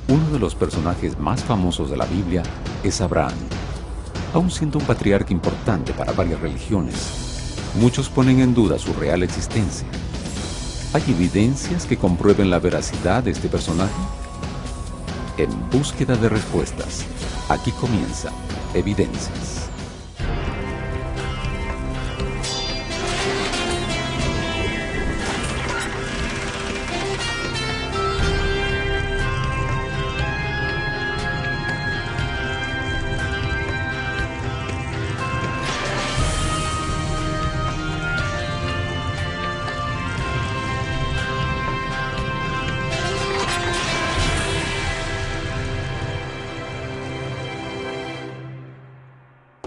Uno de los personajes más famosos de la Biblia es Abraham. Aun siendo un patriarca importante para varias religiones, muchos ponen en duda su real existencia. ¿Hay evidencias que comprueben la veracidad de este personaje? En búsqueda de respuestas, aquí comienza Evidencias.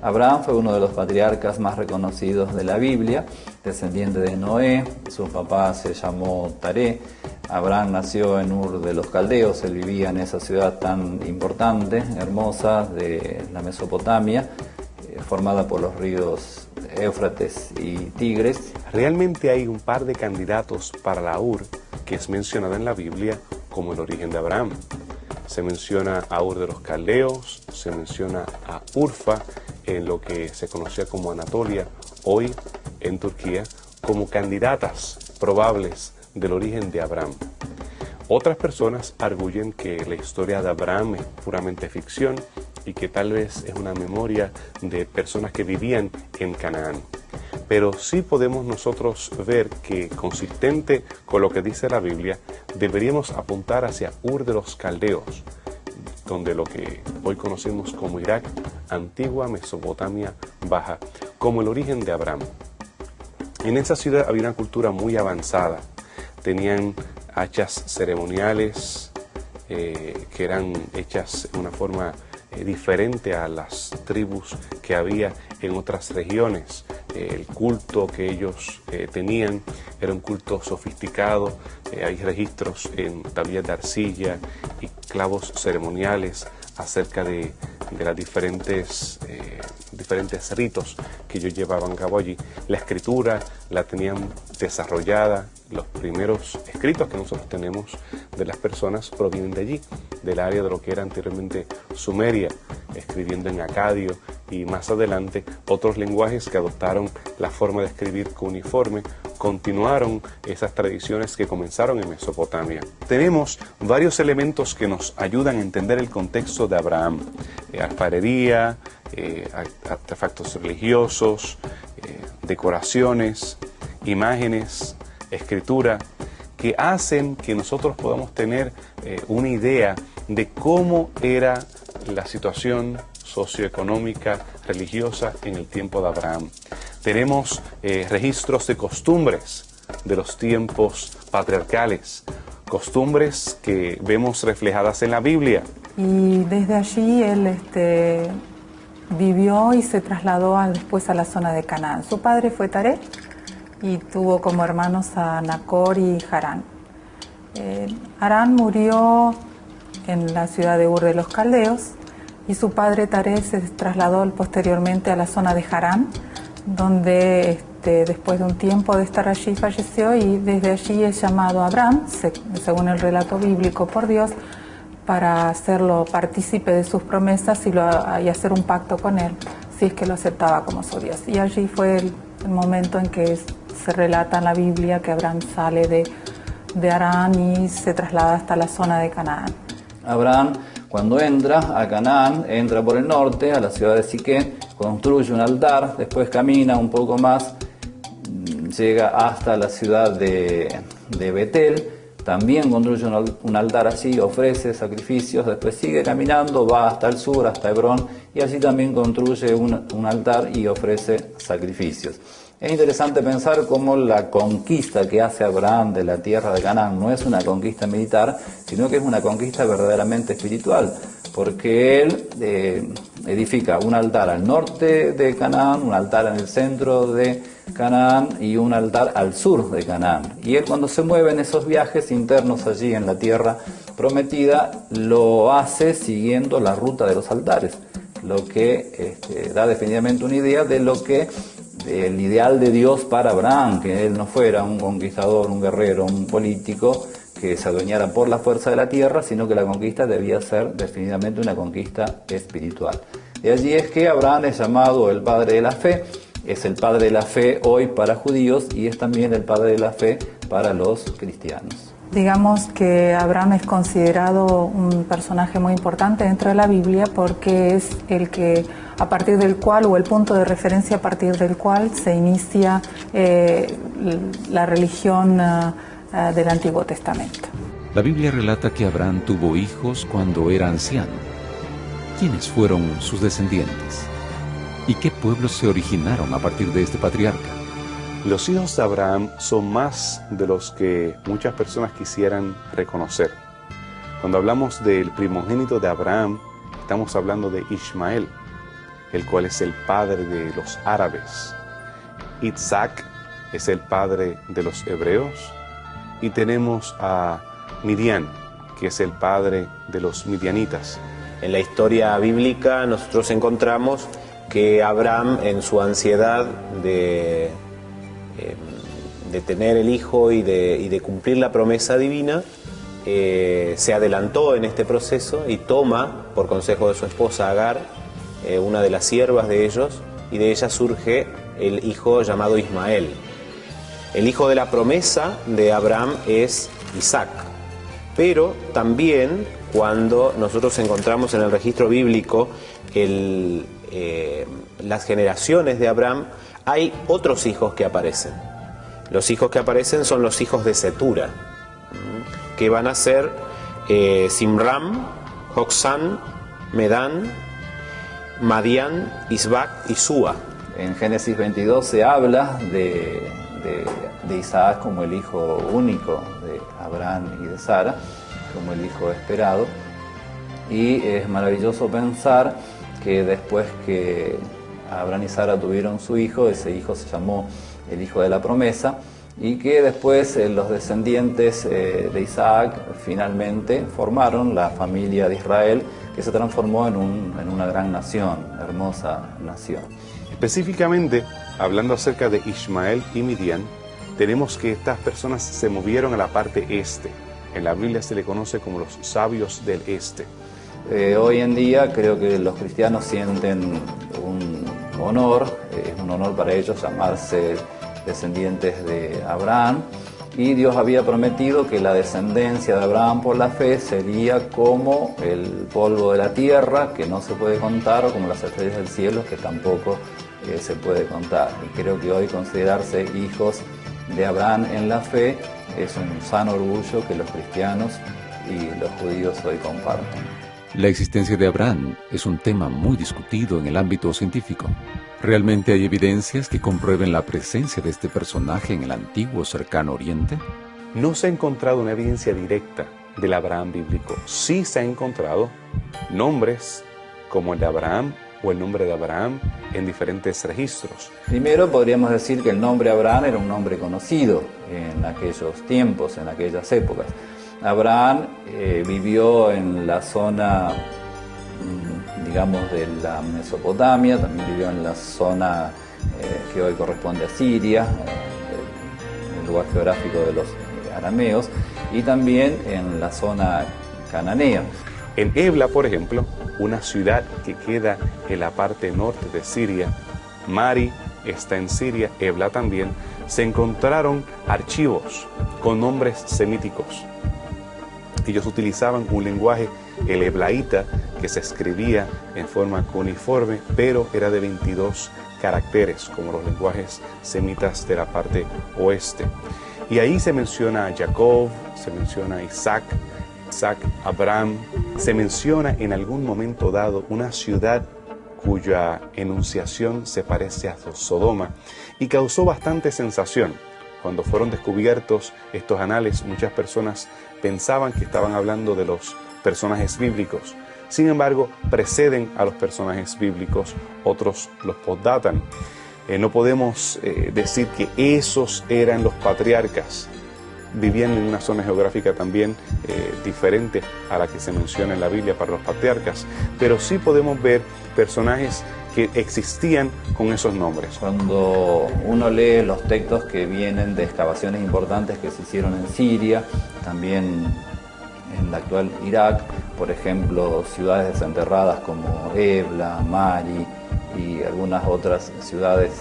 Abraham fue uno de los patriarcas más reconocidos de la Biblia, descendiente de Noé. Su papá se llamó Taré. Abraham nació en Ur de los Caldeos. Él vivía en esa ciudad tan importante, hermosa, de la Mesopotamia, formada por los ríos Éufrates y Tigres. Realmente hay un par de candidatos para la Ur que es mencionada en la Biblia como el origen de Abraham. Se menciona a Ur de los Caldeos, se menciona a Urfa, en lo que se conocía como Anatolia, hoy en Turquía, como candidatas probables del origen de Abraham. Otras personas arguyen que la historia de Abraham es puramente ficción y que tal vez es una memoria de personas que vivían en Canaán. Pero sí podemos nosotros ver que, consistente con lo que dice la Biblia, deberíamos apuntar hacia Ur de los Caldeos, donde lo que hoy conocemos como Irak, antigua Mesopotamia Baja, como el origen de Abraham. En esa ciudad había una cultura muy avanzada. Tenían hachas ceremoniales que eran hechas de una forma diferente a las tribus que había en otras regiones. El culto que ellos tenían era un culto sofisticado. Hay registros en tablillas de arcilla y clavos ceremoniales acerca de los diferentes ritos que ellos llevaban a cabo allí. La escritura la tenían desarrollada. Los primeros escritos que nosotros tenemos de las personas provienen de allí, del área de lo que era anteriormente Sumeria, escribiendo en acadio, y más adelante otros lenguajes que adoptaron la forma de escribir cuneiforme continuaron esas tradiciones que comenzaron en Mesopotamia. Tenemos varios elementos que nos ayudan a entender el contexto de Abraham: alfarería, artefactos religiosos, decoraciones, imágenes, escritura, que hacen que nosotros podamos tener una idea de cómo era la situación socioeconómica, religiosa en el tiempo de Abraham. Tenemos registros de costumbres de los tiempos patriarcales, costumbres que vemos reflejadas en la Biblia. Y desde allí él vivió y se trasladó después a la zona de Canaán. Su padre fue Taré y tuvo como hermanos a Nacor y Harán. Harán murió en la ciudad de Ur de los Caldeos y su padre Taré se trasladó posteriormente a la zona de Harán, donde después de un tiempo de estar allí falleció, y desde allí es llamado Abraham, según el relato bíblico, por Dios, para hacerlo partícipe de sus promesas y hacer un pacto con él, si es que lo aceptaba como su Dios. Y allí fue el momento en que se relata en la Biblia que Abraham sale de Harán y se traslada hasta la zona de Canaán. Abraham, cuando entra a Canaán, entra por el norte a la ciudad de Siquem, construye un altar, después camina un poco más, llega hasta la ciudad de Betel, también construye un altar allí, ofrece sacrificios, después sigue caminando, va hasta el sur, hasta Hebrón, y allí también construye un altar y ofrece sacrificios. Es interesante pensar cómo la conquista que hace Abraham de la tierra de Canaán no es una conquista militar, sino que es una conquista verdaderamente espiritual, porque él edifica un altar al norte de Canaán, un altar en el centro de Canaán y un altar al sur de Canaán. Y él, cuando se mueve en esos viajes internos allí en la tierra prometida, lo hace siguiendo la ruta de los altares, lo que da definitivamente una idea de lo que el ideal de Dios para Abraham, que él no fuera un conquistador, un guerrero, un político que se adueñaran por la fuerza de la tierra, sino que la conquista debía ser definitivamente una conquista espiritual. De allí es que Abraham es llamado el padre de la fe, es el padre de la fe hoy para judíos y es también el padre de la fe para los cristianos. Digamos que Abraham es considerado un personaje muy importante dentro de la Biblia porque es el que, a partir del cual, o el punto de referencia a partir del cual se inicia la religión del Antiguo Testamento. La Biblia relata que Abraham tuvo hijos cuando era anciano. ¿Quiénes fueron sus descendientes? ¿Y qué pueblos se originaron a partir de este patriarca? Los hijos de Abraham son más de los que muchas personas quisieran reconocer. Cuando hablamos del primogénito de Abraham, estamos hablando de Ismael, el cual es el padre de los árabes. Isaac es el padre de los hebreos. Y tenemos a Midian, que es el padre de los midianitas. En la historia bíblica nosotros encontramos que Abraham, en su ansiedad de tener el hijo y de cumplir la promesa divina, se adelantó en este proceso y toma, por consejo de su esposa Agar, una de las siervas de ellos, y de ella surge el hijo llamado Ismael. El hijo de la promesa de Abraham es Isaac, pero también cuando nosotros encontramos en el registro bíblico las generaciones de Abraham, hay otros hijos que aparecen. Los hijos que aparecen son los hijos de Cetura, que van a ser Simram, Joksán, Medán, Madián, Isbac y Súa. En Génesis 22 se habla de Isaac como el hijo único de Abraham y de Sara, como el hijo esperado. Y es maravilloso pensar que después que Abraham y Sara tuvieron su hijo, ese hijo se llamó el hijo de la promesa, y que después los descendientes de Isaac finalmente formaron la familia de Israel, que se transformó en una gran nación, hermosa nación. Específicamente, hablando acerca de Ismael y Midian, tenemos que estas personas se movieron a la parte este. En la Biblia se le conoce como los sabios del este. Hoy en día creo que los cristianos sienten un honor, es un honor para ellos llamarse descendientes de Abraham, y Dios había prometido que la descendencia de Abraham por la fe sería como el polvo de la tierra, que no se puede contar, o como las estrellas del cielo, que tampoco se puede contar. Y creo que hoy considerarse hijos de Abraham en la fe es un sano orgullo que los cristianos y los judíos hoy comparten. La existencia de Abraham es un tema muy discutido en el ámbito científico. ¿Realmente hay evidencias que comprueben la presencia de este personaje en el antiguo cercano Oriente? No se ha encontrado una evidencia directa del Abraham bíblico. Sí se han encontrado nombres como el de Abraham o el nombre de Abraham en diferentes registros. Primero podríamos decir que el nombre Abraham era un nombre conocido en aquellos tiempos, en aquellas épocas. Abraham vivió en la zona, digamos, de la Mesopotamia, también vivió en la zona que hoy corresponde a Siria, el lugar geográfico de los arameos, y también en la zona cananea. En Ebla, por ejemplo, una ciudad que queda en la parte norte de Siria, Mari está en Siria, Ebla también, se encontraron archivos con nombres semíticos. Ellos utilizaban un lenguaje, el eblaíta, que se escribía en forma cuneiforme, pero era de 22 caracteres, como los lenguajes semitas de la parte oeste. Y ahí se menciona a Jacob, se menciona a Isaac, Abraham, se menciona en algún momento dado una ciudad cuya enunciación se parece a Sodoma y causó bastante sensación. Cuando fueron descubiertos estos anales, muchas personas pensaban que estaban hablando de los personajes bíblicos. Sin embargo, preceden a los personajes bíblicos, otros los postdatan. No podemos decir que esos eran los patriarcas. vivían en una zona geográfica también diferente a la que se menciona en la Biblia para los patriarcas, pero sí podemos ver personajes que existían con esos nombres. Cuando uno lee los textos que vienen de excavaciones importantes que se hicieron en Siria, también en la actual Irak, por ejemplo, ciudades desenterradas como Ebla, Mari y algunas otras ciudades,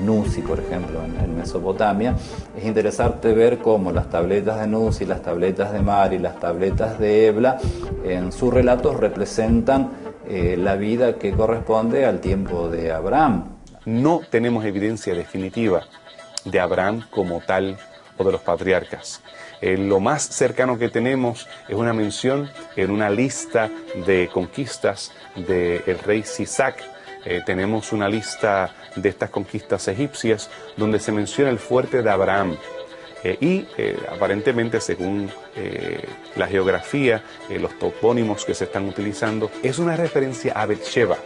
Nusi, por ejemplo, en Mesopotamia, es interesante ver cómo las tabletas de Nusi, las tabletas de Mari, las tabletas de Ebla, en sus relatos representan la vida que corresponde al tiempo de Abraham. No tenemos evidencia definitiva de Abraham como tal o de los patriarcas. Lo más cercano que tenemos es una mención en una lista de conquistas del rey Sisac. Tenemos una lista de estas conquistas egipcias donde se menciona el fuerte de Abraham. Aparentemente, según la geografía, los topónimos que se están utilizando, es una referencia a Beersheba,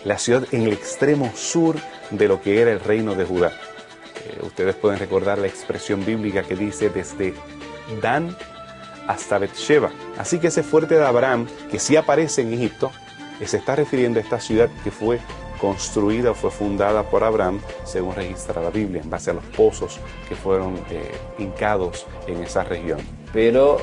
la ciudad en el extremo sur de lo que era el reino de Judá. Ustedes pueden recordar la expresión bíblica que dice desde Dan hasta Beersheba. Así que ese fuerte de Abraham, que sí aparece en Egipto, se está refiriendo a esta ciudad que fue construida o fue fundada por Abraham, según registra la Biblia, en base a los pozos que fueron hincados en esa región. Pero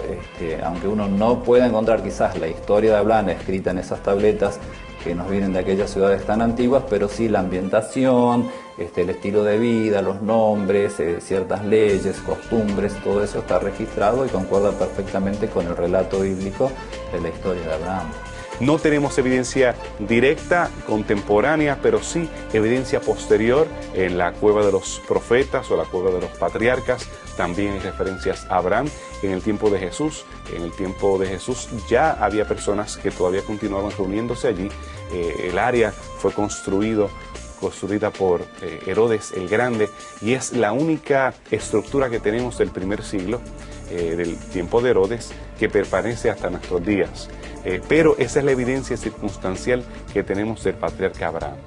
aunque uno no pueda encontrar quizás la historia de Abraham escrita en esas tabletas que nos vienen de aquellas ciudades tan antiguas, pero sí la ambientación, el estilo de vida, los nombres, ciertas leyes, costumbres, todo eso está registrado y concuerda perfectamente con el relato bíblico de la historia de Abraham. No tenemos evidencia directa, contemporánea, pero sí evidencia posterior en la cueva de los profetas o la cueva de los patriarcas. También hay referencias a Abraham en el tiempo de Jesús. En el tiempo de Jesús ya había personas que todavía continuaban reuniéndose allí. El área fue construida por Herodes el Grande y es la única estructura que tenemos del primer siglo, del tiempo de Herodes, que permanece hasta nuestros días. Pero esa es la evidencia circunstancial que tenemos del patriarca Abraham.